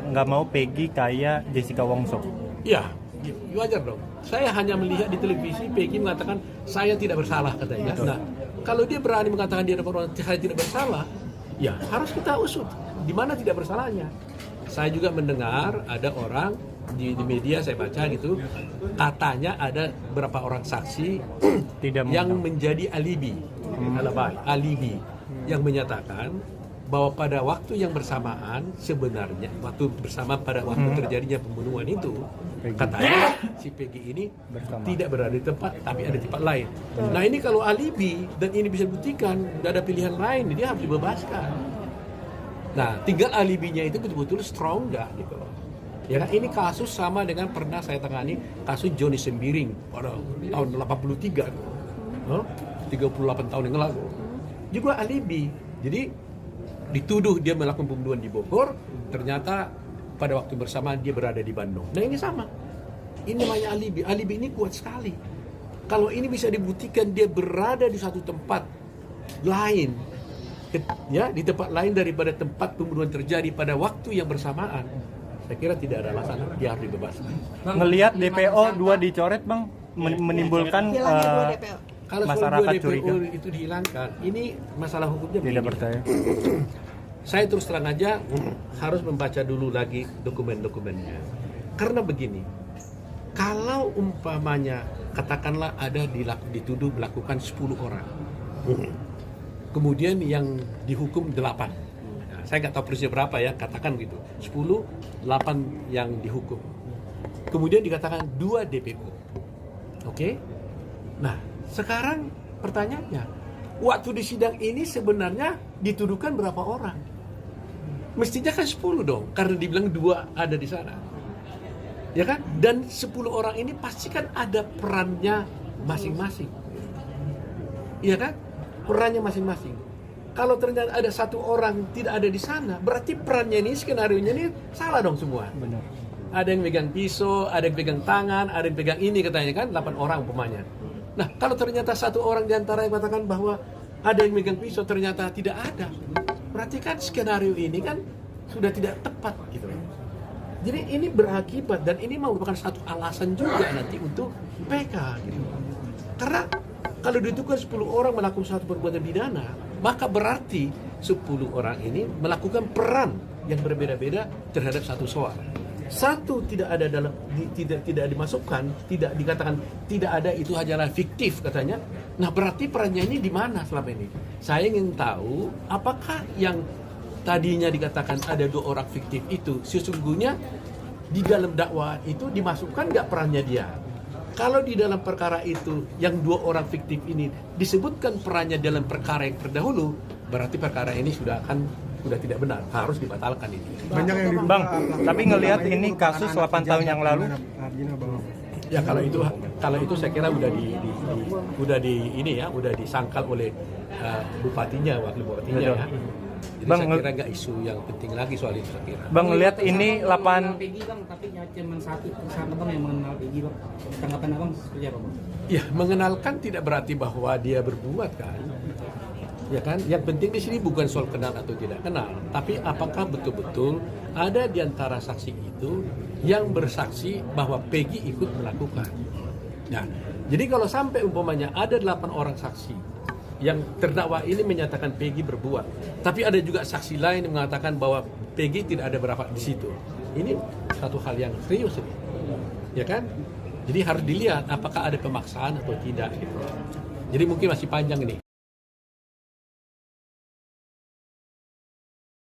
nggak mau Peggy kayak Jessica Wongso. Ya, wajar dong. Saya hanya melihat di televisi Peggy mengatakan saya tidak bersalah katanya. Betul. Nah, kalau dia berani mengatakan dia saya tidak bersalah, ya harus kita usut di mana tidak bersalahnya. Saya juga mendengar ada orang di media saya baca gitu, katanya ada beberapa orang saksi Tidak yang mengundang. menjadi alibi yang menyatakan bahwa pada waktu yang bersamaan sebenarnya pada waktu terjadinya pembunuhan itu katanya si Peggy ini tidak berada di tempat tapi ada di tempat lain. Nah ini kalau alibi dan ini bisa dibuktikan, tidak ada pilihan lain, dia harus dibebaskan. Nah tinggal alibinya itu betul-betul strong nggak gitu loh. Ya kan ini kasus sama dengan pernah saya tangani kasus Johnny Sembiring pada tahun 83 38 tahun yang lalu. Juga alibi. Jadi dituduh dia melakukan pembunuhan di Bogor, ternyata pada waktu bersamaan dia berada di Bandung. Nah ini sama. Ini namanya alibi. Alibi ini kuat sekali. Kalau ini bisa dibuktikan dia berada di satu tempat lain, ya di tempat lain daripada tempat pembunuhan terjadi pada waktu yang bersamaan, saya kira tidak ada alasan dia harus dibebaskan. Ngelihat DPO 2 dicoret, Bang, menimbulkan Kalau masyarakat soal 2 DPO curiga. itu dihilangkan, ini masalah hukumnya Tidak begini. percaya. Saya terus terang aja harus membaca dulu lagi dokumen-dokumennya. Karena begini, kalau umpamanya katakanlah ada dituduh melakukan 10 orang, kemudian yang dihukum 8. Nah, saya nggak tahu persisnya berapa ya, katakan gitu. 10, 8 yang dihukum. Kemudian dikatakan 2 DPO. Oke? Nah, sekarang pertanyaannya, waktu di sidang ini sebenarnya dituduhkan berapa orang? Mestinya kan 10 dong, karena dibilang 2 ada di sana. Ya kan? Dan 10 orang ini pasti kan ada perannya masing-masing. Iya kan? Perannya masing-masing. Kalau ternyata ada 1 orang tidak ada di sana, berarti perannya ini, skenario-nya ini salah dong semua. Benar. Ada yang pegang pisau, ada yang pegang tangan, ada yang pegang ini katanya kan, 8 orang umpamanya. Nah, kalau ternyata 1 orang di antara yang mengatakan bahwa ada yang megang pisau ternyata tidak ada, berarti kan skenario ini kan sudah tidak tepat gitu. Jadi ini berakibat dan ini merupakan satu alasan juga nanti untuk PK gitu. Karena kalau ditentukan 10 orang melakukan satu perbuatan pidana, maka berarti 10 orang ini melakukan peran yang berbeda-beda terhadap satu soal. Satu tidak ada dalam tidak dimasukkan, tidak dikatakan tidak ada, itu hanyalah fiktif katanya. Nah, berarti perannya ini di mana selama ini? Saya ingin tahu apakah yang tadinya dikatakan ada 2 orang fiktif itu sesungguhnya di dalam dakwaan itu dimasukkan nggak perannya dia? Kalau di dalam perkara itu yang 2 orang fiktif ini disebutkan perannya dalam perkara yang terdahulu, berarti perkara ini sudah tidak benar, harus dibatalkan ini. Banyak yang diduga, Bang, tapi ngelihat ini kasus 8 tahun yang lalu. Ya kalau itu saya kira udah disangkal oleh bupatinya, wakil bupatinya Betul. ya. Jadi Bang, saya kira nggak isu yang penting lagi soal itu saya kira. Bang, ngelihat ini 8 Peggy bang, tapi cuma satu tersangka bang yang mengenal Peggy bang. Tanggapan abang seperti apa bang? Ya, mengenalkan tidak berarti bahwa dia berbuat kan. Ya kan? Yang penting di sini bukan soal kenal atau tidak kenal, tapi apakah betul-betul ada di antara saksi itu yang bersaksi bahwa Peggy ikut melakukan. Nah, jadi kalau sampai umpamanya ada 8 orang saksi yang terdakwa ini menyatakan Peggy berbuat, tapi ada juga saksi lain yang mengatakan bahwa Peggy tidak ada berapa di situ. Ini satu hal yang serius ini. Ya kan? Jadi harus dilihat apakah ada pemaksaan atau tidak gitu. Jadi mungkin masih panjang ini.